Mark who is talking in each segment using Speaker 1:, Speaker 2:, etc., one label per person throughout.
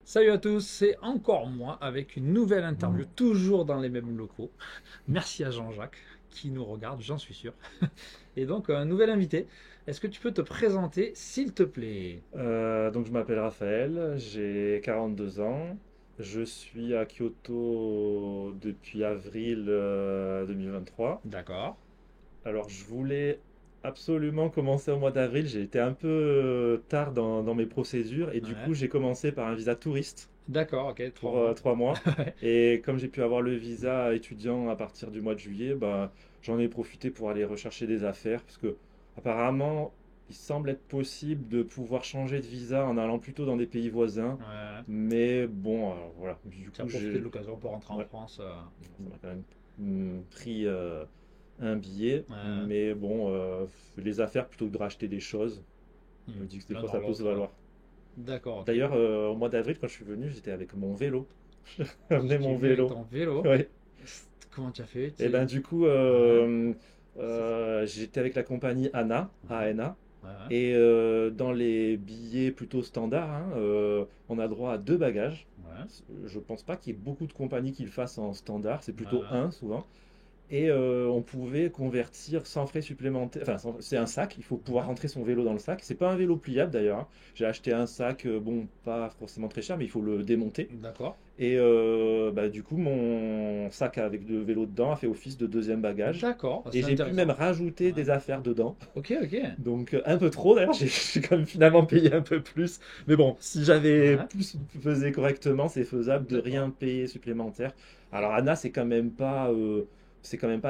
Speaker 1: Salut à tous, c'est encore moi avec une nouvelle interview, toujours dans les mêmes locaux. Merci à Jean-Jacques qui nous regarde, j'en suis sûr. Et donc, un nouvel invité. Est-ce que tu peux te présenter, s'il te plaît?
Speaker 2: Donc je m'appelle Raphaël, j'ai 42 ans, je suis à Kyoto depuis avril 2023.
Speaker 1: D'accord.
Speaker 2: Alors je voulais absolument commencer au mois d'avril, j'ai été un peu tard dans mes procédures et du
Speaker 1: Ouais.
Speaker 2: coup j'ai commencé par un visa touriste
Speaker 1: D'accord, ok, trois
Speaker 2: pour
Speaker 1: mois.
Speaker 2: 3 mois.
Speaker 1: Ouais.
Speaker 2: Et comme j'ai pu avoir le visa étudiant à partir du mois de juillet, bah, j'en ai profité pour aller rechercher des affaires parce que apparemment, il semble être possible de pouvoir changer de visa en allant plutôt dans des pays voisins.
Speaker 1: Ouais.
Speaker 2: Mais bon, alors voilà, du
Speaker 1: Tu as
Speaker 2: coup,
Speaker 1: profité de l'occasion pour rentrer en
Speaker 2: ouais,
Speaker 1: France.
Speaker 2: on a quand même pris un billet.
Speaker 1: Ouais.
Speaker 2: Mais bon, les affaires plutôt que de racheter des choses, je me dis que des
Speaker 1: L'un
Speaker 2: fois
Speaker 1: dans
Speaker 2: ça peut se
Speaker 1: l'autre.
Speaker 2: valoir.
Speaker 1: D'accord, ok.
Speaker 2: D'ailleurs, au mois d'avril, quand je suis venu, j'étais avec mon vélo. J'ai amené
Speaker 1: Tu es
Speaker 2: mon
Speaker 1: venu avec
Speaker 2: vélo.
Speaker 1: ton vélo.
Speaker 2: Ouais.
Speaker 1: Comment tu as fait?
Speaker 2: Et ben du coup,
Speaker 1: Ouais.
Speaker 2: j'étais avec la compagnie ANA,
Speaker 1: Ouais.
Speaker 2: ANA,
Speaker 1: Ouais.
Speaker 2: et dans les billets plutôt standards, hein, on a droit à deux bagages.
Speaker 1: Ouais.
Speaker 2: Je pense pas qu'il y ait beaucoup de compagnies qui le fassent en standard, c'est
Speaker 1: Ouais.
Speaker 2: plutôt
Speaker 1: Ouais.
Speaker 2: un souvent. Et on pouvait convertir sans frais supplémentaires. Enfin, c'est un sac, il faut pouvoir
Speaker 1: Ouais.
Speaker 2: rentrer son vélo dans le sac. C'est pas un vélo pliable d'ailleurs, hein. J'ai acheté un sac, bon, pas forcément très cher, mais il faut le démonter.
Speaker 1: D'accord.
Speaker 2: Et bah, du coup, mon sac avec le vélo dedans a fait office de deuxième bagage.
Speaker 1: D'accord,
Speaker 2: Et
Speaker 1: c'est
Speaker 2: j'ai pu même
Speaker 1: intéressant.
Speaker 2: rajouter
Speaker 1: Ouais.
Speaker 2: des affaires dedans.
Speaker 1: Ok, ok.
Speaker 2: Donc un peu trop d'ailleurs, j'ai quand même finalement payé un peu plus. Mais bon, si j'avais
Speaker 1: Ouais.
Speaker 2: plus pesé correctement, c'est faisable de
Speaker 1: D'accord.
Speaker 2: rien payer supplémentaire. Alors
Speaker 1: Et
Speaker 2: Anna, c'est quand même pas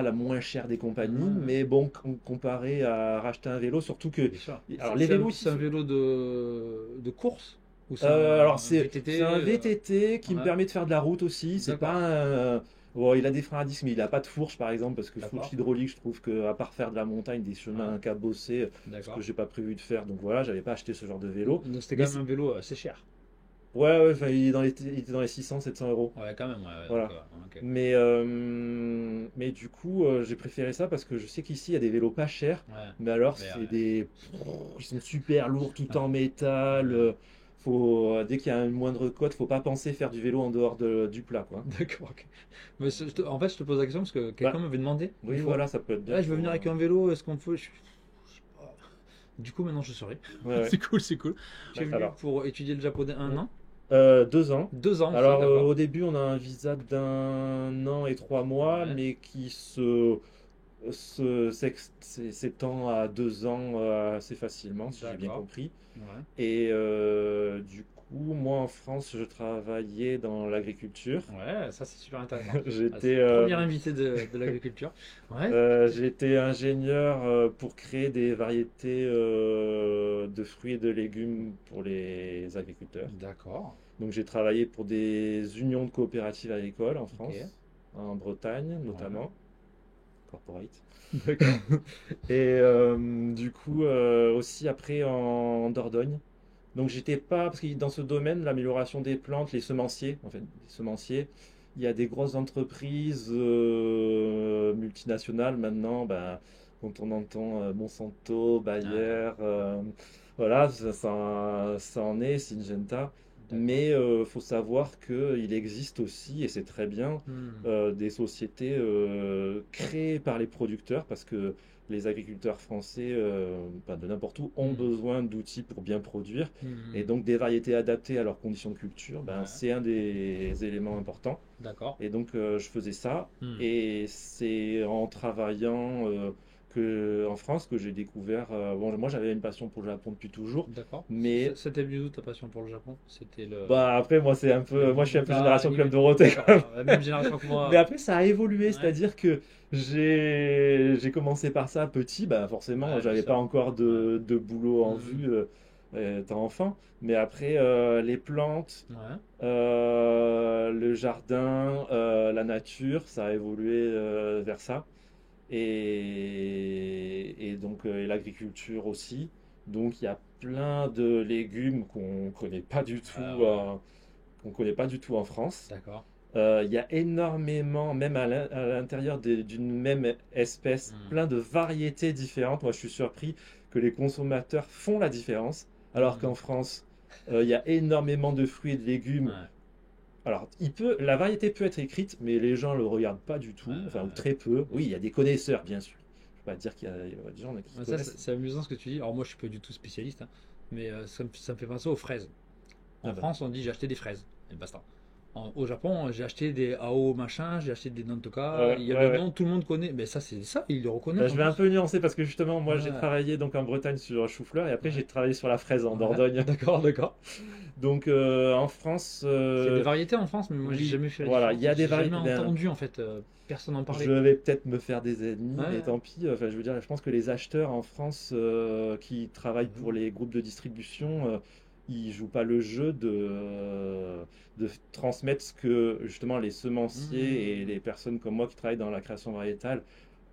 Speaker 2: la moins chère des compagnies,
Speaker 1: ouais,
Speaker 2: mais bon, comparé à racheter un vélo, surtout que,
Speaker 1: bien sûr.
Speaker 2: alors les vélos ici,
Speaker 1: C'est un vélo de course ou c'est
Speaker 2: Alors
Speaker 1: un
Speaker 2: c'est un
Speaker 1: VTT
Speaker 2: VTT qui me
Speaker 1: ouais.
Speaker 2: permet de faire de la route aussi. C'est pas
Speaker 1: D'accord.
Speaker 2: bon, il a des freins à disque, mais il a pas de fourche par exemple, parce que fourche
Speaker 1: D'accord.
Speaker 2: hydraulique, je trouve que à part faire de la montagne, des
Speaker 1: Ouais.
Speaker 2: chemins cabossés, ce que
Speaker 1: D'accord.
Speaker 2: j'ai pas prévu de faire, donc voilà, j'avais pas acheté ce genre de vélo.
Speaker 1: Donc c'était
Speaker 2: Mais
Speaker 1: quand même un vélo assez cher.
Speaker 2: ouais, ouais, enfin, il était dans les 600-700 euros.
Speaker 1: Ouais, quand même. Ouais, ouais, donc,
Speaker 2: Voilà.
Speaker 1: ok.
Speaker 2: Mais du coup, j'ai préféré ça parce que je sais qu'ici il y a des vélos pas chers,
Speaker 1: Ouais.
Speaker 2: mais alors
Speaker 1: Mais,
Speaker 2: c'est des, ils sont super lourds, tout en métal.
Speaker 1: ouais.
Speaker 2: Dès qu'il y a une moindre cote, faut pas penser faire du vélo en dehors du plat, quoi.
Speaker 1: D'accord, ok. Mais en fait, je te pose la question parce que quelqu'un
Speaker 2: Bah,
Speaker 1: m'avait demandé une
Speaker 2: oui,
Speaker 1: fois.
Speaker 2: voilà, ça peut être bien
Speaker 1: Ah, je veux
Speaker 2: pour.
Speaker 1: venir avec un vélo, est-ce qu'on peut? Je sais pas. Du coup, maintenant je saurai.
Speaker 2: Ouais, ouais.
Speaker 1: C'est cool, c'est cool. Tu es venu
Speaker 2: Alors,
Speaker 1: pour étudier le japonais un
Speaker 2: on-
Speaker 1: an?
Speaker 2: 2 ans.
Speaker 1: 2 ans aussi,
Speaker 2: Alors,
Speaker 1: d'accord.
Speaker 2: au début, on a un visa d'1 an et 3 mois,
Speaker 1: Ouais.
Speaker 2: mais qui s'étend à 2 ans assez facilement, si j'ai bien
Speaker 1: D'accord.
Speaker 2: compris.
Speaker 1: Ouais.
Speaker 2: Et du coup, moi en France, je travaillais dans l'agriculture.
Speaker 1: Ouais, ça c'est super intéressant. Ah, c'est
Speaker 2: J'étais
Speaker 1: le
Speaker 2: euh,
Speaker 1: premier invité de l'agriculture. Ouais.
Speaker 2: j'étais ingénieur pour créer des variétés de fruits et de légumes pour les agriculteurs.
Speaker 1: D'accord.
Speaker 2: Donc j'ai travaillé pour des unions de coopératives agricoles en
Speaker 1: Ok.
Speaker 2: France, en Bretagne
Speaker 1: Ouais.
Speaker 2: notamment, corporate.
Speaker 1: D'accord.
Speaker 2: Et du coup aussi après en Dordogne. Donc j'étais pas, parce que dans ce domaine, l'amélioration des plantes, les semenciers, en fait, les semenciers, il y a des grosses entreprises multinationales maintenant, ben, quand on entend Monsanto,
Speaker 1: Ouais.
Speaker 2: Bayer, voilà, ça en est, Syngenta.
Speaker 1: D'accord.
Speaker 2: Mais faut savoir qu'il existe aussi, et c'est très bien,
Speaker 1: Hmm.
Speaker 2: des sociétés créées par les producteurs, parce que les agriculteurs français, ben, de n'importe où, ont
Speaker 1: Hmm.
Speaker 2: besoin d'outils pour bien produire. Et
Speaker 1: Hmm.
Speaker 2: donc des variétés adaptées à leurs conditions de culture, ben,
Speaker 1: Ouais.
Speaker 2: c'est un des éléments importants.
Speaker 1: D'accord.
Speaker 2: Et donc je faisais ça.
Speaker 1: Hmm.
Speaker 2: Et c'est en travaillant en France que j'ai découvert. Bon, moi j'avais une passion pour le Japon depuis toujours.
Speaker 1: D'accord.
Speaker 2: Mais
Speaker 1: C'était d'où ta passion pour le Japon? C'était
Speaker 2: bah après moi c'est un peu moi je suis un peu génération Club Dorothée.
Speaker 1: D'accord, la même génération que
Speaker 2: Mais
Speaker 1: moi.
Speaker 2: après ça a évolué,
Speaker 1: Ouais.
Speaker 2: c'est-à-dire que j'ai commencé par ça petit, bah forcément
Speaker 1: Ouais, bien
Speaker 2: j'avais pas
Speaker 1: sûr.
Speaker 2: encore
Speaker 1: Ouais.
Speaker 2: de boulot en
Speaker 1: Hmm.
Speaker 2: vue étant enfant. Mais après les plantes,
Speaker 1: Ouais.
Speaker 2: le jardin, la nature, ça a évolué vers ça. Et donc et l'agriculture aussi. Donc il y a plein de légumes
Speaker 1: Ouais, ouais.
Speaker 2: qu'on connaît pas du tout en France.
Speaker 1: D'accord.
Speaker 2: Il y a énormément, même à l'intérieur d'une même espèce,
Speaker 1: Hmm.
Speaker 2: plein de variétés différentes. Moi, je suis surpris que les consommateurs font la différence, alors
Speaker 1: Hmm.
Speaker 2: qu'en France, Il y a énormément de fruits et de légumes.
Speaker 1: Ouais.
Speaker 2: Alors, la variété peut être écrite, mais les gens le regardent pas du tout, enfin, ou très peu. Oui, il y a des connaisseurs, bien sûr. Je peux pas dire il y a des gens qui
Speaker 1: Ouais, ça,
Speaker 2: connaissent.
Speaker 1: c'est amusant ce que tu dis. Alors moi, je suis pas du tout spécialiste, hein, mais ça me fait penser aux fraises.
Speaker 2: Ah
Speaker 1: En
Speaker 2: bah,
Speaker 1: France, on dit j'ai acheté des fraises. Et basta. Au Japon, j'ai acheté des AO machin, j'ai acheté des Nantoka.
Speaker 2: ouais,
Speaker 1: Il y a
Speaker 2: ouais,
Speaker 1: le
Speaker 2: ouais.
Speaker 1: nom, tout le monde connaît. Mais ça, c'est ça, ils le
Speaker 2: Bah,
Speaker 1: reconnaissent
Speaker 2: je
Speaker 1: en
Speaker 2: vais un
Speaker 1: plus.
Speaker 2: peu nuancer parce que justement, moi, j'ai
Speaker 1: Ouais,
Speaker 2: travaillé donc en Bretagne sur le chou-fleur et après,
Speaker 1: ouais,
Speaker 2: j'ai travaillé sur la fraise en
Speaker 1: ouais.
Speaker 2: Dordogne.
Speaker 1: D'accord, d'accord.
Speaker 2: Donc, en France,
Speaker 1: Il y a des variétés en France, mais moi, j'ai
Speaker 2: oui,
Speaker 1: jamais fait la
Speaker 2: voilà, il
Speaker 1: différence.
Speaker 2: y a des
Speaker 1: J'ai jamais
Speaker 2: variétés. Ben,
Speaker 1: entendu en fait personne en
Speaker 2: je
Speaker 1: parler.
Speaker 2: vais peut-être me faire des ennemis, mais
Speaker 1: Ouais.
Speaker 2: tant pis. Enfin, je veux dire, je pense que les acheteurs en France qui travaillent pour
Speaker 1: Mhm.
Speaker 2: les groupes de distribution, ils jouent pas le jeu de transmettre ce que justement les semenciers et
Speaker 1: Mhm.
Speaker 2: les personnes comme moi qui travaillent dans la création variétale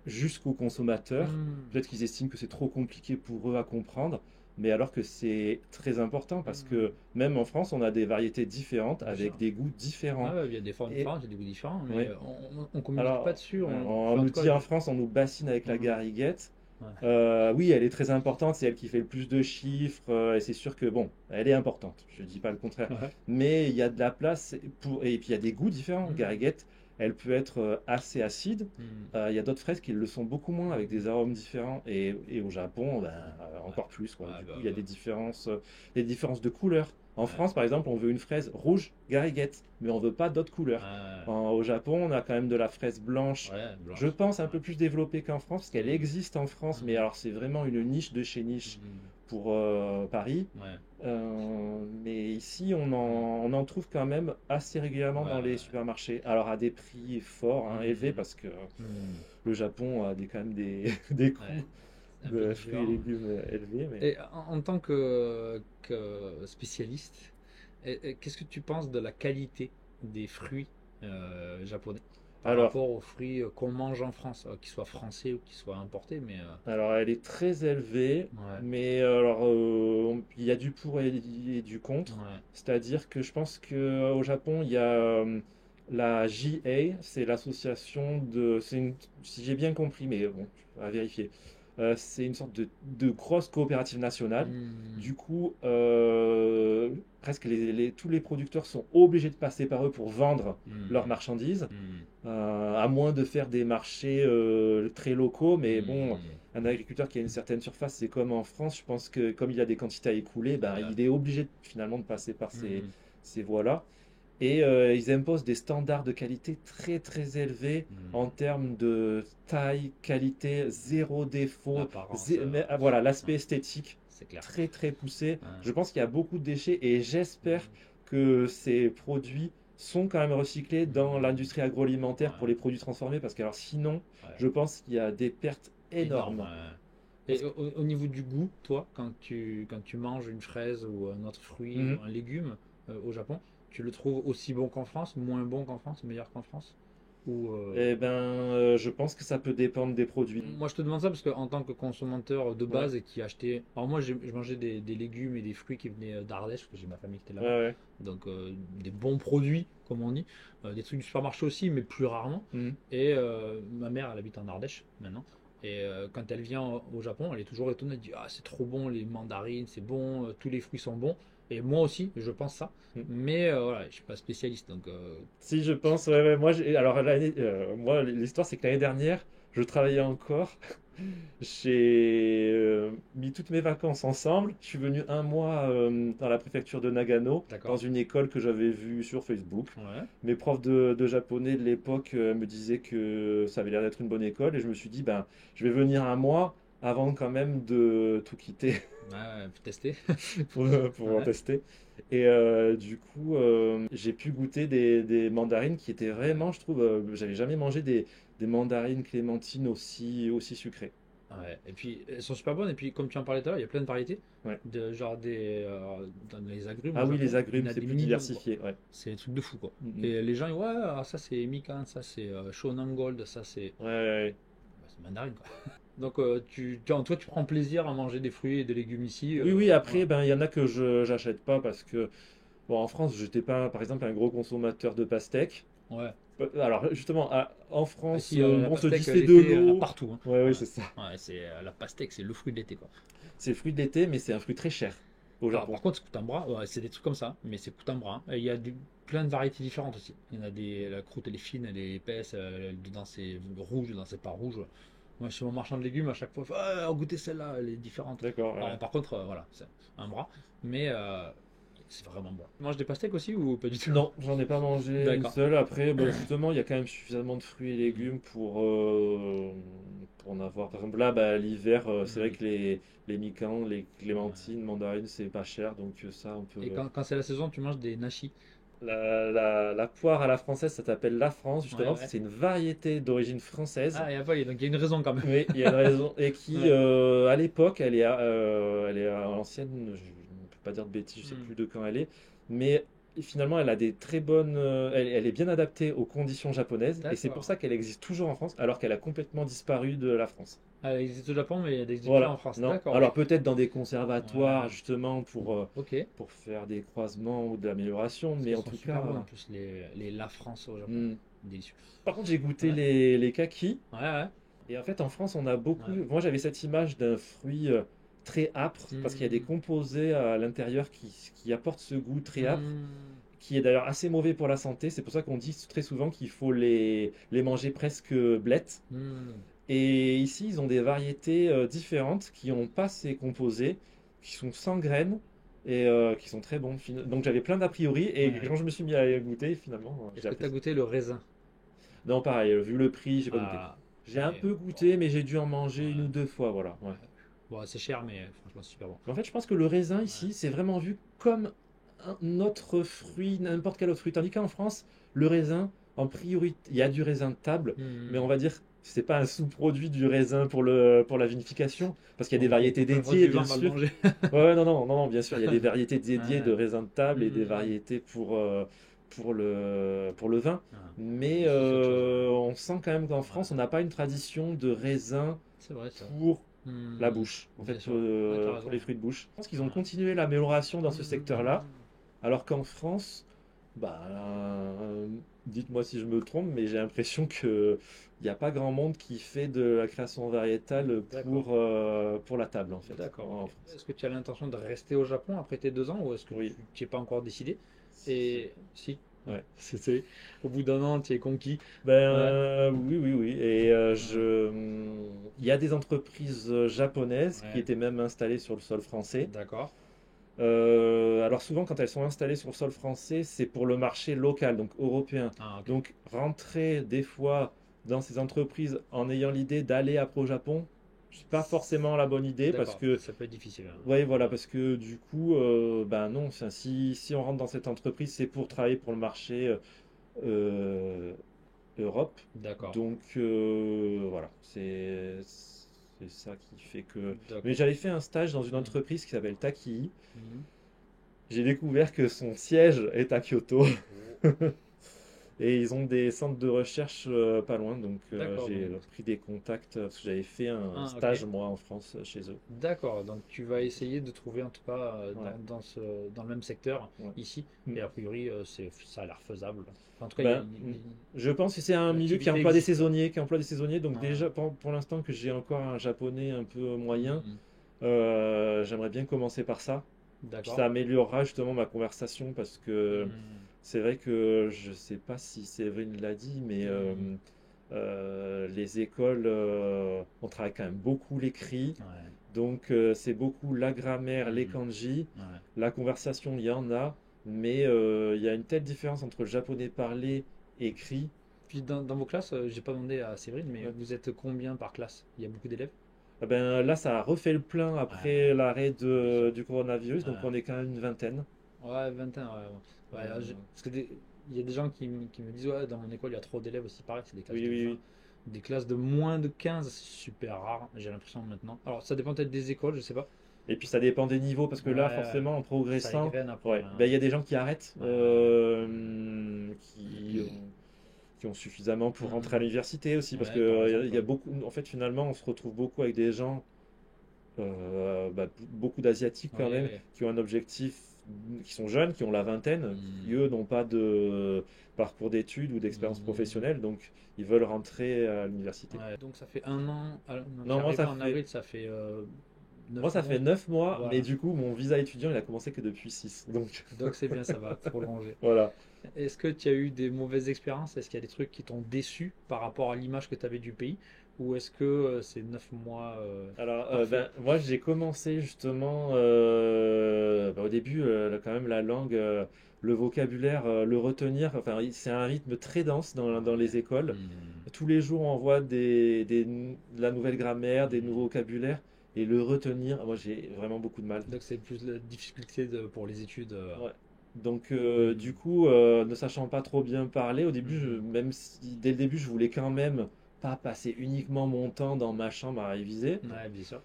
Speaker 2: jusqu'aux consommateurs.
Speaker 1: Mhm.
Speaker 2: Peut-être qu'ils estiment que c'est trop compliqué pour eux à comprendre, mais alors que c'est très important parce
Speaker 1: Mhm.
Speaker 2: que même en France, on a des variétés différentes
Speaker 1: Bien sûr.
Speaker 2: avec des goûts
Speaker 1: Ouais,
Speaker 2: différents.
Speaker 1: ouais, il y a des formes
Speaker 2: Et
Speaker 1: différentes, il y a des goûts différents, mais
Speaker 2: oui,
Speaker 1: on communique pas
Speaker 2: alors,
Speaker 1: dessus.
Speaker 2: on
Speaker 1: Enfin, en
Speaker 2: nous
Speaker 1: tout cas,
Speaker 2: dit en France, on nous bassine avec la
Speaker 1: Mhm.
Speaker 2: gariguette.
Speaker 1: Ouais.
Speaker 2: Oui, elle est très importante, c'est elle qui fait le plus de chiffres, et c'est sûr que bon, elle est importante, je ne dis pas le contraire.
Speaker 1: Ouais.
Speaker 2: Mais il y a de la place et puis il y a des goûts différents.
Speaker 1: Mhm.
Speaker 2: Gariguette, elle peut être assez acide.
Speaker 1: Mhm.
Speaker 2: Il y a d'autres fraises qui le sont beaucoup moins, avec des
Speaker 1: Mhm.
Speaker 2: arômes différents. Et au Japon, ben,
Speaker 1: Ouais.
Speaker 2: encore plus, quoi.
Speaker 1: Ouais,
Speaker 2: Du
Speaker 1: bah,
Speaker 2: coup, il y a des différences de couleurs. En
Speaker 1: ouais.
Speaker 2: France, par exemple, on veut une fraise rouge gariguette, mais on veut pas d'autres couleurs.
Speaker 1: Ouais.
Speaker 2: Au Japon, on a quand même de la fraise blanche,
Speaker 1: Ouais,
Speaker 2: je
Speaker 1: blanche.
Speaker 2: pense un
Speaker 1: Ouais.
Speaker 2: peu plus développée qu'en France, parce qu'elle
Speaker 1: Mhm.
Speaker 2: existe en France, mais
Speaker 1: Mhm.
Speaker 2: alors c'est vraiment une niche de chez niche
Speaker 1: Mhm.
Speaker 2: pour Paris.
Speaker 1: Ouais.
Speaker 2: Mais ici,
Speaker 1: Mhm.
Speaker 2: on en trouve quand même assez régulièrement
Speaker 1: Ouais,
Speaker 2: dans les
Speaker 1: ouais.
Speaker 2: supermarchés. Alors à des prix forts, hein, élevés,
Speaker 1: Mhm.
Speaker 2: parce que
Speaker 1: Mhm.
Speaker 2: le Japon a quand même des
Speaker 1: Ouais.
Speaker 2: coûts
Speaker 1: C'est un peu
Speaker 2: de fruits et
Speaker 1: différent.
Speaker 2: légumes élevés. Mais...
Speaker 1: Et en tant que spécialiste, qu'est-ce que tu penses de la qualité des fruits japonais par
Speaker 2: Alors,
Speaker 1: rapport aux fruits qu'on mange en France, qu'ils soient français ou qu'ils soient importés, mais
Speaker 2: alors, elle est très élevée,
Speaker 1: ouais,
Speaker 2: mais alors il y a du pour et du contre.
Speaker 1: ouais,
Speaker 2: C'est-à-dire que je pense que au Japon, il y a la JA, c'est l'association si j'ai bien compris, mais bon, à vérifier. C'est une sorte de grosse coopérative nationale.
Speaker 1: hmm,
Speaker 2: Du coup, presque tous les producteurs sont obligés de passer par eux pour vendre leurs
Speaker 1: hmm,
Speaker 2: marchandises,
Speaker 1: hmm,
Speaker 2: à moins de faire des marchés très locaux. Mais bon,
Speaker 1: hmm,
Speaker 2: un agriculteur qui a une certaine surface, c'est comme en France, je pense que comme il a des quantités à écouler, ben,
Speaker 1: ouais,
Speaker 2: il est obligé finalement de passer par
Speaker 1: hmm,
Speaker 2: ces voies-là. Et ils imposent des standards de qualité très très élevés en
Speaker 1: hmm.
Speaker 2: termes de taille, qualité, zéro défaut,
Speaker 1: L'apparence,
Speaker 2: voilà,
Speaker 1: ouais,
Speaker 2: l'aspect esthétique
Speaker 1: c'est clair.
Speaker 2: très très poussé.
Speaker 1: Ouais.
Speaker 2: Je pense qu'il y a beaucoup de déchets et j'espère
Speaker 1: Hmm,
Speaker 2: que ces produits sont quand même recyclés dans
Speaker 1: hmm,
Speaker 2: l'industrie agroalimentaire pour
Speaker 1: ouais,
Speaker 2: les produits transformés parce que alors sinon,
Speaker 1: ouais.
Speaker 2: je pense qu'il y a des pertes
Speaker 1: Énorme.
Speaker 2: énormes.
Speaker 1: Ouais.
Speaker 2: Parce
Speaker 1: Et au niveau du goût, toi, quand tu manges une fraise ou un autre fruit ou
Speaker 2: Mhm.
Speaker 1: un légume au Japon, tu le trouves aussi bon qu'en France, moins bon qu'en France, meilleur qu'en France? Ou
Speaker 2: Eh ben, je pense que ça peut dépendre des produits.
Speaker 1: moi je te demande ça parce qu'en tant que consommateur de
Speaker 2: Ouais,
Speaker 1: base et qui achetait. Alors moi je mangeais des légumes et des fruits qui venaient d'Ardèche, parce que j'ai ma famille qui était
Speaker 2: ouais,
Speaker 1: là-bas.
Speaker 2: ouais.
Speaker 1: Donc des bons produits, comme on dit. Des trucs du supermarché aussi, mais plus rarement.
Speaker 2: Mhm.
Speaker 1: Et ma mère, elle habite en Ardèche maintenant. Et quand elle vient au Japon, elle est toujours étonnée. Elle dit: Ah, c'est trop bon, les mandarines, c'est bon, tous les fruits sont bons. Et moi aussi, je pense ça.
Speaker 2: Mhm.
Speaker 1: Mais voilà, je suis pas spécialiste. Donc,
Speaker 2: Si je pense, ouais, ouais, alors moi l'histoire c'est que l'année dernière, je travaillais encore. J'ai mis toutes mes vacances ensemble. Je suis venu un mois dans la préfecture de Nagano, dans
Speaker 1: d'accord.
Speaker 2: une école que j'avais vue sur Facebook.
Speaker 1: Ouais.
Speaker 2: Mes profs de japonais de l'époque me disaient que ça avait l'air d'être une bonne école et je me suis dit, ben, je vais venir un mois avant quand même de tout quitter
Speaker 1: Ouais, faut tester.
Speaker 2: pour en
Speaker 1: Ouais.
Speaker 2: tester. Et du coup, j'ai pu goûter des mandarines qui étaient
Speaker 1: Ouais.
Speaker 2: vraiment, je trouve, j'avais jamais mangé des mandarines clémentines aussi sucrées.
Speaker 1: Ouais. Et puis, elles sont super bonnes. Et puis, comme tu en parlais tout à l'heure, il y a plein de variétés.
Speaker 2: Ouais.
Speaker 1: Genre dans les agrumes
Speaker 2: Ah
Speaker 1: au
Speaker 2: oui, les
Speaker 1: Japon, il y en
Speaker 2: agrumes,
Speaker 1: a
Speaker 2: c'est
Speaker 1: des
Speaker 2: plus
Speaker 1: millions, quoi.
Speaker 2: diversifié, ouais.
Speaker 1: C'est des trucs de fou, quoi.
Speaker 2: Mhm.
Speaker 1: Et les gens, ils disent: Ouais, alors ça c'est Mikan, ça c'est Shonan Gold, ça c'est
Speaker 2: Ouais, ouais,
Speaker 1: bah, c'est mandarine, quoi. Donc, toi, tu prends plaisir à manger des fruits et des légumes ici.
Speaker 2: oui, oui, après,
Speaker 1: Voilà.
Speaker 2: ben, il y en a que je j'achète pas parce que, bon, en France, j'étais pas, par exemple, un gros consommateur de pastèques.
Speaker 1: Ouais.
Speaker 2: Alors, justement, en France,
Speaker 1: Ici, la
Speaker 2: on se dit
Speaker 1: pastèque,
Speaker 2: c'est de
Speaker 1: l'été, il y en a
Speaker 2: l'eau.
Speaker 1: partout, hein.
Speaker 2: Ouais, oui,
Speaker 1: Ouais.
Speaker 2: c'est ça.
Speaker 1: Ouais, c'est la pastèque, c'est le fruit de l'été, quoi.
Speaker 2: C'est le fruit de l'été, mais c'est un fruit très cher. au
Speaker 1: Alors,
Speaker 2: Japon.
Speaker 1: par contre, c'est coûte un bras, ouais, c'est des trucs comme ça, mais c'est coûte un bras. Et il y a plein de variétés différentes aussi. Il y en a la croûte elle est fine, elle est épaisse, dedans c'est rouge, dedans c'est pas rouge. Moi, chez mon marchand de légumes, à chaque fois, il fait, ah, goûtez celle-là, elle est différente.
Speaker 2: D'accord,
Speaker 1: Alors,
Speaker 2: ouais.
Speaker 1: par contre, voilà, c'est un bras, mais c'est vraiment bon. Tu manges des pastèques aussi ou pas du tout?
Speaker 2: Non, j'en ai pas mangé une
Speaker 1: D'accord.
Speaker 2: seule. Après, bah, justement, il y a quand même suffisamment de fruits et
Speaker 1: Mhm.
Speaker 2: légumes pour en avoir. Par exemple, là, bah, l'hiver, c'est vrai
Speaker 1: Mhm.
Speaker 2: que les mikan, les
Speaker 1: Ouais.
Speaker 2: clémentines, mandarines, c'est pas cher. Donc ça, on peut.
Speaker 1: Et quand c'est la saison, tu manges des nachis.
Speaker 2: La poire à la française, ça s'appelle la France,
Speaker 1: Ouais,
Speaker 2: justement, parce que
Speaker 1: ouais.
Speaker 2: c'est une variété d'origine française.
Speaker 1: Ah, donc il y a une raison quand même.
Speaker 2: Oui, il y a une raison. Et qui,
Speaker 1: Ouais.
Speaker 2: à l'époque, elle est à l'ancienne, je ne peux pas dire de bêtises, je sais
Speaker 1: Hmm.
Speaker 2: plus de quand elle est, mais finalement, elle a des très bonnes. Elle est bien adaptée aux conditions japonaises, et c'est pour
Speaker 1: D'accord.
Speaker 2: ça qu'elle existe toujours en France, alors qu'elle a complètement disparu de la France.
Speaker 1: Ah, elle existe au Japon, mais elle n'existe plus
Speaker 2: Voilà,
Speaker 1: en France.
Speaker 2: non.
Speaker 1: D'accord,
Speaker 2: Alors
Speaker 1: ok.
Speaker 2: peut-être dans des conservatoires,
Speaker 1: Ouais.
Speaker 2: justement,
Speaker 1: Ok.
Speaker 2: pour faire des croisements ou de l'amélioration,
Speaker 1: Parce
Speaker 2: mais
Speaker 1: qu'elles
Speaker 2: en
Speaker 1: sont
Speaker 2: tout
Speaker 1: super bonnes en
Speaker 2: cas.
Speaker 1: plus, les La France au Japon.
Speaker 2: Hmm.
Speaker 1: Délicieux.
Speaker 2: Par contre, j'ai goûté
Speaker 1: Ouais,
Speaker 2: les kakis.
Speaker 1: ouais, ouais.
Speaker 2: Et en fait, en France, on a beaucoup.
Speaker 1: Ouais.
Speaker 2: Moi, j'avais cette image d'un fruit très âpre, parce qu'il y a des
Speaker 1: Hmm.
Speaker 2: composés à l'intérieur qui apportent ce goût très âpre,
Speaker 1: Hmm.
Speaker 2: qui est d'ailleurs assez mauvais pour la santé. C'est pour ça qu'on dit très souvent qu'il faut les manger presque blettes.
Speaker 1: Hmm.
Speaker 2: Et ici, ils ont des variétés différentes qui n'ont pas ces composés, qui sont sans graines et qui sont très bons. Donc, j'avais plein d'a priori, et
Speaker 1: Ouais.
Speaker 2: quand je me suis mis à goûter, finalement,
Speaker 1: Est-ce
Speaker 2: j'ai
Speaker 1: que tu as
Speaker 2: apprécié.
Speaker 1: goûté le raisin?
Speaker 2: Non, pareil, vu le prix, j'ai pas goûté.
Speaker 1: Ah,
Speaker 2: J'ai un
Speaker 1: mais
Speaker 2: peu
Speaker 1: bon,
Speaker 2: goûté, mais j'ai dû en manger une ou
Speaker 1: ouais,
Speaker 2: deux fois, voilà. Ouais.
Speaker 1: ouais. Bon, c'est cher, mais franchement, c'est super bon.
Speaker 2: En fait, je pense que le raisin
Speaker 1: Ouais.
Speaker 2: ici, c'est vraiment vu comme un autre fruit, n'importe quel autre fruit. Tandis qu'en France, le raisin, en priorité, il y a du raisin de table, mais on
Speaker 1: Hmm.
Speaker 2: va dire c'est pas un sous-produit du raisin pour la vinification, parce qu'il y a des
Speaker 1: On
Speaker 2: variétés
Speaker 1: peut pas faire
Speaker 2: dédiées,
Speaker 1: du
Speaker 2: bien
Speaker 1: vin mal
Speaker 2: sûr.
Speaker 1: mangé.
Speaker 2: Ouais, ouais, non, non, non, non, bien sûr, il y a des variétés dédiées de
Speaker 1: Ouais.
Speaker 2: raisin de table et des
Speaker 1: Hmm.
Speaker 2: variétés pour le vin.
Speaker 1: Ah.
Speaker 2: Mais
Speaker 1: Ici, c'est autre chose.
Speaker 2: on sent quand même qu'en France, on
Speaker 1: Ouais.
Speaker 2: n'a pas une tradition de raisin
Speaker 1: C'est vrai, ça.
Speaker 2: pour la
Speaker 1: Hmm.
Speaker 2: bouche, en
Speaker 1: Bien
Speaker 2: fait,
Speaker 1: sûr. Ouais, t'as
Speaker 2: pour
Speaker 1: raison.
Speaker 2: les fruits de bouche. Je pense qu'ils ont
Speaker 1: Ouais.
Speaker 2: continué l'amélioration dans ce secteur-là,
Speaker 1: Hmm.
Speaker 2: alors qu'en France, bah, dites-moi si je me trompe, mais j'ai l'impression que il n'y a pas grand monde qui fait de la création variétale
Speaker 1: D'accord.
Speaker 2: pour la table, en fait,
Speaker 1: D'accord,
Speaker 2: en
Speaker 1: ok.
Speaker 2: France.
Speaker 1: Est-ce que tu as l'intention de rester au Japon après tes 2 ans ou est-ce que
Speaker 2: Oui.
Speaker 1: tu n'y es pas encore décidé? Et si, ouais.
Speaker 2: Ouais.
Speaker 1: Au bout d'un an, tu es conquis.
Speaker 2: Ben
Speaker 1: Ouais,
Speaker 2: oui, oui, oui. Et
Speaker 1: ouais,
Speaker 2: il y a des entreprises japonaises qui
Speaker 1: ouais.
Speaker 2: étaient même installées sur le sol français.
Speaker 1: D'accord.
Speaker 2: Alors souvent, quand elles sont installées sur le sol français, c'est pour le marché local, donc européen.
Speaker 1: Ah, ok.
Speaker 2: Donc rentrer des fois dans ces entreprises en ayant l'idée d'aller après au Japon, c'est pas forcément la bonne idée parce
Speaker 1: D'accord,
Speaker 2: que,
Speaker 1: ça peut être difficile, hein.
Speaker 2: ouais, voilà,
Speaker 1: Ouais.
Speaker 2: parce que du coup, ben non, enfin, si on rentre dans cette entreprise, c'est pour travailler pour le marché euh, Europe.
Speaker 1: D'accord,
Speaker 2: Donc voilà, c'est ça qui fait que. Mais
Speaker 1: d'accord.
Speaker 2: j'avais fait un stage dans une
Speaker 1: Mhm.
Speaker 2: entreprise qui s'appelle Takii.
Speaker 1: Mhm.
Speaker 2: J'ai découvert que son siège est à Kyoto.
Speaker 1: Oh.
Speaker 2: Et ils ont des centres de recherche pas loin, donc
Speaker 1: D'accord,
Speaker 2: j'ai
Speaker 1: donc.
Speaker 2: pris des contacts parce que j'avais fait un
Speaker 1: Ah,
Speaker 2: stage
Speaker 1: ok.
Speaker 2: moi en France chez eux.
Speaker 1: D'accord, donc tu vas essayer de trouver en tout cas
Speaker 2: Ouais,
Speaker 1: dans le même secteur
Speaker 2: ouais.
Speaker 1: ici,
Speaker 2: Mm.
Speaker 1: et a priori ça a l'air faisable. Enfin, en tout cas,
Speaker 2: Ben, je pense que c'est un milieu qui
Speaker 1: l'activité
Speaker 2: emploie des
Speaker 1: existe quoi.
Speaker 2: saisonniers, donc
Speaker 1: Ouais.
Speaker 2: déjà pour l'instant que j'ai encore un japonais un peu moyen,
Speaker 1: Mhm.
Speaker 2: j'aimerais bien commencer par ça. Puis
Speaker 1: D'accord.
Speaker 2: ça améliorera justement ma conversation parce que
Speaker 1: Mhm.
Speaker 2: c'est vrai que je sais pas si Séverine l'a dit, mais
Speaker 1: Mhm.
Speaker 2: les écoles, on travaille quand même beaucoup l'écrit.
Speaker 1: Ouais.
Speaker 2: Donc c'est beaucoup la grammaire, les
Speaker 1: Mhm.
Speaker 2: kanji.
Speaker 1: Ouais.
Speaker 2: La conversation, il y en a, mais il y a une telle différence entre le japonais parlé et écrit.
Speaker 1: Puis dans vos classes, j'ai pas demandé à Séverine, mais
Speaker 2: Ouais.
Speaker 1: vous êtes combien par classe? Il y a beaucoup d'élèves?
Speaker 2: Ah ben, là, ça a refait le plein après
Speaker 1: Ouais,
Speaker 2: l'arrêt
Speaker 1: bien sûr.
Speaker 2: du coronavirus, donc
Speaker 1: Ouais.
Speaker 2: on est quand même une vingtaine.
Speaker 1: Ouais, 21, ouais. Ouais, ouais,
Speaker 2: Euh,
Speaker 1: parce que il y a des gens qui me disent, ouais, dans mon école, il y a trop d'élèves aussi, pareil, c'est des classes
Speaker 2: oui,
Speaker 1: de
Speaker 2: oui,
Speaker 1: 20.
Speaker 2: oui.
Speaker 1: Des classes de moins de 15, c'est super rare, j'ai l'impression maintenant. Alors, ça dépend peut-être des écoles, je sais pas.
Speaker 2: Et puis ça dépend des niveaux, parce que
Speaker 1: Ouais,
Speaker 2: là,
Speaker 1: ouais,
Speaker 2: forcément, en
Speaker 1: ça
Speaker 2: progressant,
Speaker 1: égrène après,
Speaker 2: ouais, ben,
Speaker 1: hein.
Speaker 2: il y a des gens qui arrêtent,
Speaker 1: Ouais, ouais,
Speaker 2: qui ont suffisamment pour rentrer à
Speaker 1: Mhm.
Speaker 2: l'université aussi, parce que
Speaker 1: Ouais, par
Speaker 2: il
Speaker 1: exemple,
Speaker 2: y a
Speaker 1: ouais.
Speaker 2: beaucoup, en fait, finalement, on se retrouve beaucoup avec des gens, beaucoup d'Asiatiques quand même,
Speaker 1: Ouais.
Speaker 2: qui ont un objectif, qui sont jeunes, qui ont la vingtaine, qui
Speaker 1: Mhm.
Speaker 2: eux n'ont pas de parcours d'études ou d'expérience
Speaker 1: Mhm.
Speaker 2: professionnelle, donc ils veulent rentrer à l'université.
Speaker 1: Ouais, donc ça fait un an, non,
Speaker 2: Non,
Speaker 1: t'es
Speaker 2: moi
Speaker 1: arrivé
Speaker 2: ça
Speaker 1: en
Speaker 2: fait,
Speaker 1: avril, ça fait 9
Speaker 2: Moi, ça
Speaker 1: mois.
Speaker 2: fait 9 mois,
Speaker 1: Voilà.
Speaker 2: mais du coup, mon visa étudiant, il a commencé que depuis 6. Donc,
Speaker 1: Donc c'est bien, ça va prolonger.
Speaker 2: voilà.
Speaker 1: Est-ce que tu as eu des mauvaises expériences? Est-ce qu'il y a des trucs qui t'ont déçu par rapport à l'image que tu avais du pays? Ou est-ce que c'est 9 mois
Speaker 2: Alors,
Speaker 1: parfait?
Speaker 2: ben, moi, j'ai commencé justement ben, au début, quand même, la langue, le vocabulaire, le retenir. Enfin, c'est un rythme très dense dans les
Speaker 1: Ouais.
Speaker 2: écoles.
Speaker 1: Hmm.
Speaker 2: Tous les jours, on voit de la nouvelle grammaire, des nouveaux
Speaker 1: Hmm.
Speaker 2: vocabulaires. Et le retenir, moi, j'ai vraiment beaucoup de mal.
Speaker 1: Donc c'est plus la difficulté pour les études.
Speaker 2: Ouais. Donc, du
Speaker 1: Hmm.
Speaker 2: coup, ne sachant pas trop bien parler, au début,
Speaker 1: Mhm.
Speaker 2: même si dès le début, je voulais quand même pas passer uniquement mon temps dans ma chambre à réviser.
Speaker 1: Ouais, bien sûr.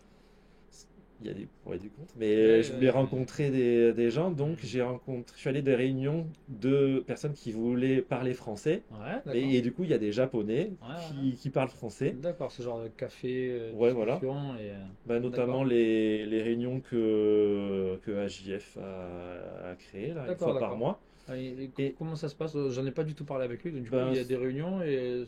Speaker 2: Il y a des pour et des contre, mais
Speaker 1: Ouais,
Speaker 2: je voulais
Speaker 1: ouais.
Speaker 2: rencontrer des gens, donc
Speaker 1: Hmm.
Speaker 2: je suis allé à des réunions de personnes qui voulaient parler français,
Speaker 1: Ouais, d'accord.
Speaker 2: et du coup, il y a des Japonais
Speaker 1: Ouais, ouais.
Speaker 2: qui parlent français.
Speaker 1: D'accord, ce genre de café,
Speaker 2: Ouais, voilà.
Speaker 1: discussion et
Speaker 2: Bah, notamment
Speaker 1: d'accord.
Speaker 2: les réunions que AJF a créées, là, une
Speaker 1: D'accord,
Speaker 2: fois par
Speaker 1: d'accord.
Speaker 2: mois.
Speaker 1: Et
Speaker 2: Et
Speaker 1: comment ça se passe? J'en ai pas du tout parlé avec lui, donc du coup
Speaker 2: ben,
Speaker 1: il y a des réunions et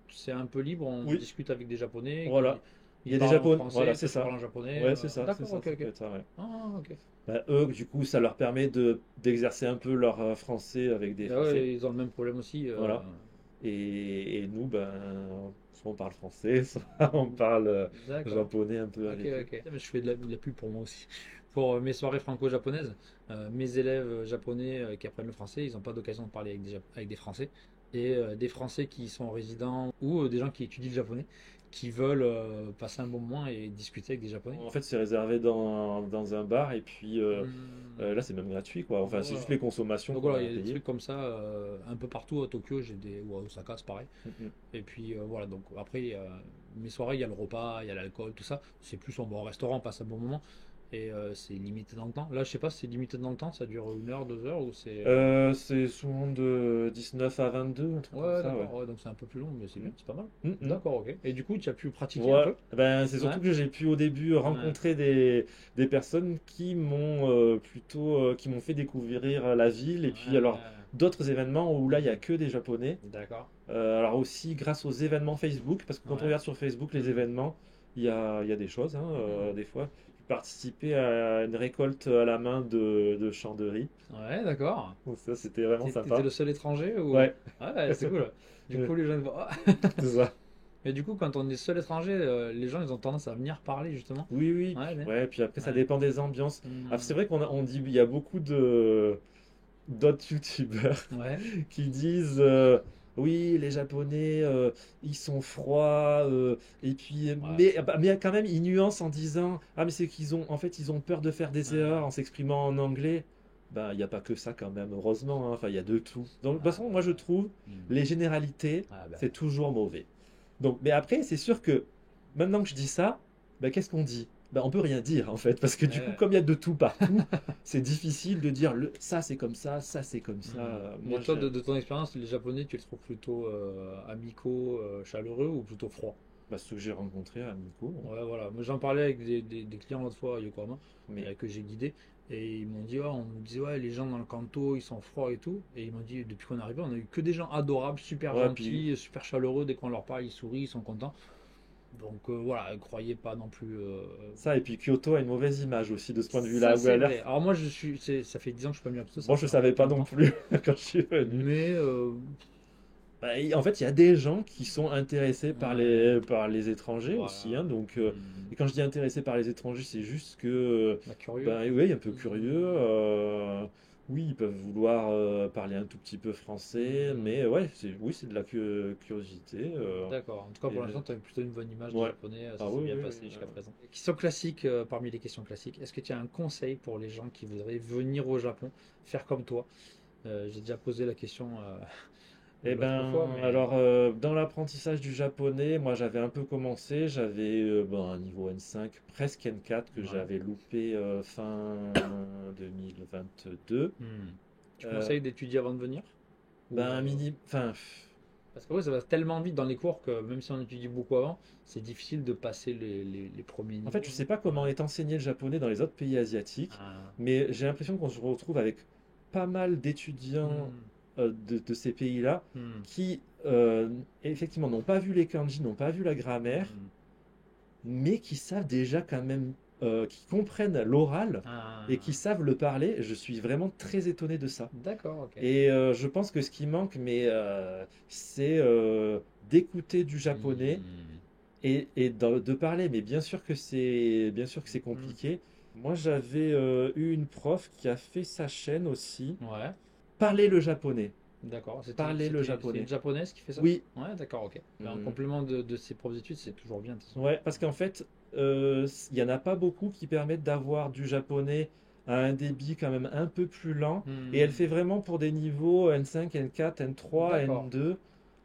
Speaker 1: c'est un peu libre, on
Speaker 2: oui,
Speaker 1: discute avec des Japonais qui
Speaker 2: voilà. Il
Speaker 1: ils
Speaker 2: y a des
Speaker 1: parlent en
Speaker 2: Japonais, voilà,
Speaker 1: français,
Speaker 2: c'est
Speaker 1: toi tu
Speaker 2: ça.
Speaker 1: parles en japonais.
Speaker 2: Ouais, c'est
Speaker 1: D'accord,
Speaker 2: ça,
Speaker 1: ok,
Speaker 2: ça peut
Speaker 1: ok.
Speaker 2: être ça, ouais.
Speaker 1: Ah, ok.
Speaker 2: Bah, eux, du coup, ça leur permet d'exercer un peu leur français avec des
Speaker 1: Ah
Speaker 2: Français.
Speaker 1: ouais, ils ont le même problème aussi.
Speaker 2: Voilà. Et nous, ben, soit on parle français, soit on parle
Speaker 1: D'accord.
Speaker 2: japonais un peu
Speaker 1: Ok,
Speaker 2: avec eux.
Speaker 1: ok. Je fais de la pub pour moi aussi. Pour mes soirées franco-japonaises, mes élèves japonais qui apprennent le français, ils n'ont pas d'occasion de parler avec avec des Français. Et des Français qui sont résidents ou des gens qui étudient le japonais, qui veulent passer un bon moment et discuter avec des Japonais.
Speaker 2: En fait, c'est réservé dans un bar et puis
Speaker 1: Hmm.
Speaker 2: là, c'est même gratuit, quoi. Enfin, c'est juste
Speaker 1: Voilà.
Speaker 2: les consommations
Speaker 1: Donc
Speaker 2: qu'on
Speaker 1: voilà,
Speaker 2: a
Speaker 1: il
Speaker 2: à
Speaker 1: y a des
Speaker 2: payer.
Speaker 1: trucs comme ça un peu partout à Tokyo, ou à Osaka, c'est pareil.
Speaker 2: Mm,
Speaker 1: Et puis voilà, donc après, mes soirées, il y a le repas, il y a l'alcool, tout ça. C'est plus on va au restaurant, on passe un bon moment. Et c'est limité dans le temps. Là, je sais pas si c'est limité dans le temps, ça dure 1 heure, 2 heures, ou c'est.
Speaker 2: C'est souvent de 19 à 22, un truc comme
Speaker 1: Ouais,
Speaker 2: ça, ouais.
Speaker 1: d'accord, ouais, donc c'est un peu plus long, mais c'est
Speaker 2: Mm,
Speaker 1: bien, c'est pas mal.
Speaker 2: mm.
Speaker 1: D'accord, ok. Et du coup, tu as pu pratiquer un
Speaker 2: Voilà.
Speaker 1: peu?
Speaker 2: Ben, c'est
Speaker 1: Ouais.
Speaker 2: surtout que j'ai pu au début
Speaker 1: Ouais.
Speaker 2: rencontrer des personnes qui m'ont qui m'ont fait découvrir la ville et puis alors
Speaker 1: Ouais.
Speaker 2: d'autres événements où là il y a
Speaker 1: Mhm.
Speaker 2: que des Japonais.
Speaker 1: D'accord.
Speaker 2: Alors aussi grâce aux événements Facebook, parce que quand on
Speaker 1: Ouais.
Speaker 2: regarde sur Facebook les
Speaker 1: Mhm.
Speaker 2: événements, il y a des choses, hein,
Speaker 1: Mhm.
Speaker 2: des fois. J'ai participé à une récolte à la main de champs de riz.
Speaker 1: Ouais, d'accord.
Speaker 2: Donc ça c'était vraiment
Speaker 1: T'étais
Speaker 2: sympa.
Speaker 1: le seul étranger ou.
Speaker 2: Ouais,
Speaker 1: Ouais, c'est cool. Du coup, les gens voient.
Speaker 2: c'est ça.
Speaker 1: Mais du coup, quand on est seul étranger, les gens ils ont tendance à venir parler justement.
Speaker 2: Oui, oui.
Speaker 1: Ouais, mais.
Speaker 2: Ouais, puis après ça
Speaker 1: Ouais.
Speaker 2: dépend des ambiances. Ah, c'est
Speaker 1: Hmm.
Speaker 2: vrai on dit il y a beaucoup de d'autres youtubeurs
Speaker 1: Ouais.
Speaker 2: qui disent oui, les Japonais, ils sont froids, et puis,
Speaker 1: Ouais,
Speaker 2: mais, bah, mais quand même, ils nuancent en disant, ah, mais c'est qu'ils ont, en fait, ils ont peur de faire des erreurs
Speaker 1: ouais.
Speaker 2: en s'exprimant en anglais. Ben, il n'y a pas que ça quand même, heureusement, hein. Enfin, il y a de tout. Donc, de toute
Speaker 1: Ah
Speaker 2: façon, moi, je
Speaker 1: bah.
Speaker 2: trouve,
Speaker 1: Hmm.
Speaker 2: les généralités,
Speaker 1: Ah bah.
Speaker 2: c'est toujours mauvais. Donc, mais après, c'est sûr que, maintenant que je dis ça, ben, qu'est-ce qu'on dit? Ben, on peut rien dire, en fait, parce que du coup,
Speaker 1: Ouais.
Speaker 2: comme il y a de tout partout, c'est difficile de dire ça c'est comme ça c'est comme ça.
Speaker 1: Hmm. Mais
Speaker 2: Moi,
Speaker 1: toi, de ton expérience, les Japonais, tu les trouves plutôt amicaux, chaleureux ou plutôt froids?
Speaker 2: bah, ceux que j'ai rencontrés à Nico,
Speaker 1: Ouais, voilà. Moi, j'en parlais avec des clients l'autre fois à Yokohama,
Speaker 2: mais
Speaker 1: que j'ai guidé. Et ils m'ont dit, on me disait, ouais, les gens dans le Kanto, ils sont froids et tout. Et ils m'ont dit, depuis qu'on est arrivé, on a eu que des gens adorables, super
Speaker 2: ouais, puis
Speaker 1: gentils, super chaleureux. Dès qu'on leur parle, ils sourient, ils sont contents. Donc voilà, croyez pas non plus.
Speaker 2: ça, et puis Kyoto a une mauvaise image aussi de ce point de
Speaker 1: Ça,
Speaker 2: vue-là, où
Speaker 1: c'est
Speaker 2: elle a
Speaker 1: vrai. Alors moi, ça fait 10 ans que je suis pas venu à Kyoto, ça
Speaker 2: moi
Speaker 1: va
Speaker 2: je
Speaker 1: faire un
Speaker 2: savais
Speaker 1: peu plus
Speaker 2: pas non
Speaker 1: longtemps.
Speaker 2: plus quand je suis venu.
Speaker 1: Mais
Speaker 2: Bah, en fait, il y a des gens qui sont intéressés
Speaker 1: ouais,
Speaker 2: par les étrangers aussi,
Speaker 1: voilà.
Speaker 2: hein, donc,
Speaker 1: Hmm.
Speaker 2: et quand je dis intéressés par les étrangers, c'est juste que,
Speaker 1: Bah, curieux.
Speaker 2: ben oui, un peu curieux.
Speaker 1: Hmm.
Speaker 2: Oui, ils peuvent vouloir parler un tout petit peu français,
Speaker 1: Hmm.
Speaker 2: mais ouais, oui, c'est de la curiosité.
Speaker 1: D'accord. En tout cas,
Speaker 2: Et,
Speaker 1: pour l'instant, tu as plutôt une bonne image des
Speaker 2: ouais.
Speaker 1: Japonais. Ça
Speaker 2: Ah
Speaker 1: s'est
Speaker 2: oui,
Speaker 1: bien
Speaker 2: oui,
Speaker 1: passé
Speaker 2: oui.
Speaker 1: jusqu'à présent. Question classique, parmi les questions classiques. Est-ce que tu as un conseil pour les gens qui voudraient venir au Japon, faire comme toi? J'ai déjà posé la question
Speaker 2: Eh
Speaker 1: l'autre fois,
Speaker 2: ben,
Speaker 1: mais
Speaker 2: alors, dans l'apprentissage du japonais, moi j'avais un peu commencé, j'avais bon, un niveau N5, presque N4 que
Speaker 1: ouais.
Speaker 2: j'avais loupé fin 2022.
Speaker 1: Hmm. Tu
Speaker 2: Euh,
Speaker 1: conseilles d'étudier avant de venir?
Speaker 2: ben,
Speaker 1: Ou,
Speaker 2: enfin,
Speaker 1: parce que ouais, ça va tellement vite dans les cours que même si on étudie beaucoup avant, c'est difficile de passer les premiers
Speaker 2: en fait, je
Speaker 1: niveaux,
Speaker 2: sais
Speaker 1: non?
Speaker 2: pas
Speaker 1: Ouais.
Speaker 2: comment est enseigné le japonais dans les autres pays asiatiques,
Speaker 1: Ah.
Speaker 2: mais j'ai l'impression qu'on se retrouve avec pas mal d'étudiants
Speaker 1: Hmm.
Speaker 2: de ces pays-là
Speaker 1: Hmm.
Speaker 2: qui, effectivement, n'ont pas vu les kanji, n'ont pas vu la grammaire,
Speaker 1: Hmm.
Speaker 2: mais qui savent déjà quand même qui comprennent l'oral
Speaker 1: Ah,
Speaker 2: et qui savent le parler. Je suis vraiment très étonné de ça.
Speaker 1: d'accord, ok.
Speaker 2: Et je pense que ce qui manque, c'est d'écouter du japonais
Speaker 1: Hmm.
Speaker 2: et de parler. Mais bien sûr que c'est
Speaker 1: Hmm.
Speaker 2: compliqué. Moi, j'avais eu une prof qui a fait sa chaîne aussi.
Speaker 1: Ouais,
Speaker 2: Parler le japonais.
Speaker 1: d'accord.
Speaker 2: Parler le
Speaker 1: C'était une
Speaker 2: japonais.
Speaker 1: japonaise qui fait ça?
Speaker 2: Oui.
Speaker 1: Ouais, d'accord, ok. Ben, en
Speaker 2: Mm.
Speaker 1: complément de ses propres études, c'est toujours bien, de toute façon.
Speaker 2: Ouais, parce qu'en fait, il n'y en a pas beaucoup qui permettent d'avoir du japonais à un débit quand même un peu plus lent. Et elle
Speaker 1: Hmm.
Speaker 2: fait vraiment pour des niveaux N5, N4, N3,
Speaker 1: D'accord.
Speaker 2: N2.
Speaker 1: Donc,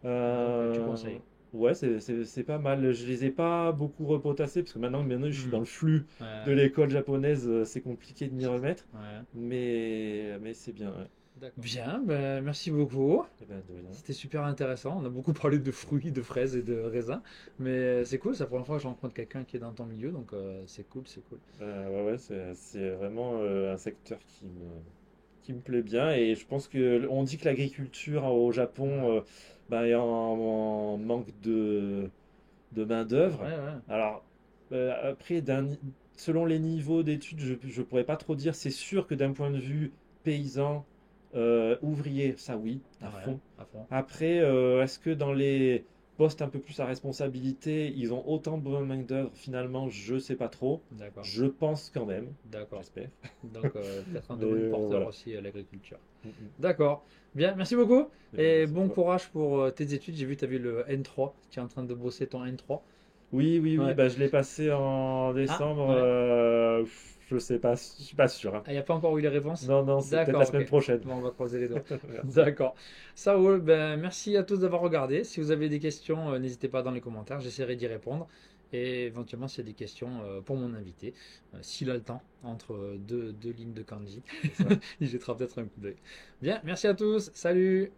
Speaker 1: tu
Speaker 2: Euh,
Speaker 1: conseilles.
Speaker 2: ouais, c'est pas mal. Je les ai pas beaucoup repotassés parce que maintenant je suis
Speaker 1: Hmm.
Speaker 2: dans le flux de
Speaker 1: Ouais,
Speaker 2: l'école japonaise, c'est compliqué de m'y remettre.
Speaker 1: ouais.
Speaker 2: Mais c'est bien, ouais.
Speaker 1: D'accord. Bien, ben, merci beaucoup.
Speaker 2: Eh ben, de rien.
Speaker 1: C'était super intéressant. On a beaucoup parlé de fruits, de fraises et de raisins. Mais c'est cool, c'est la première fois que je rencontre quelqu'un qui est dans ton milieu. Donc c'est cool, c'est cool.
Speaker 2: Ouais, ouais, c'est vraiment un secteur qui me plaît bien et je pense que on dit que l'agriculture au
Speaker 1: Ouais,
Speaker 2: Japon est en manque de main-d'œuvre.
Speaker 1: ouais, ouais.
Speaker 2: Alors après, selon les niveaux d'études, je ne pourrais pas trop dire. C'est sûr que d'un point de vue paysan, ouvrier, ça oui, à
Speaker 1: Ouais,
Speaker 2: fond.
Speaker 1: à fond.
Speaker 2: Après, est-ce que dans les postes un peu plus à responsabilité, ils ont autant de bonne main-d'œuvre? Finalement, je sais pas trop.
Speaker 1: D'accord,
Speaker 2: Je pense quand même,
Speaker 1: d'accord.
Speaker 2: j'espère.
Speaker 1: Donc peut-être un
Speaker 2: Mais
Speaker 1: domaine porteur
Speaker 2: voilà.
Speaker 1: aussi, l'agriculture.
Speaker 2: Mm, mm.
Speaker 1: D'accord. Bien, merci beaucoup.
Speaker 2: Eh ben,
Speaker 1: Et
Speaker 2: merci à
Speaker 1: bon
Speaker 2: toi.
Speaker 1: courage pour tes études. J'ai vu, tu as vu le N3. Tu es en train de bosser ton N3.
Speaker 2: Oui, oui, oui,
Speaker 1: Ouais.
Speaker 2: bah, je l'ai passé en
Speaker 1: Ah,
Speaker 2: décembre.
Speaker 1: ouais.
Speaker 2: Je sais pas, je suis pas sûr, hein.
Speaker 1: Ah, il n'y a pas encore eu les réponses?
Speaker 2: Non, non, c'est peut-être la
Speaker 1: D'accord,
Speaker 2: semaine
Speaker 1: ok.
Speaker 2: prochaine.
Speaker 1: Bon, on va croiser les doigts.
Speaker 2: Merci.
Speaker 1: D'accord. Ça roule. Ben, merci à tous d'avoir regardé. Si vous avez des questions, n'hésitez pas dans les commentaires. J'essaierai d'y répondre. Et éventuellement, s'il y a des questions pour mon invité, s'il a le temps, entre deux lignes de kanji,
Speaker 2: C'est ça.
Speaker 1: il jettera peut-être un coup d'œil. Bien, merci à tous. Salut!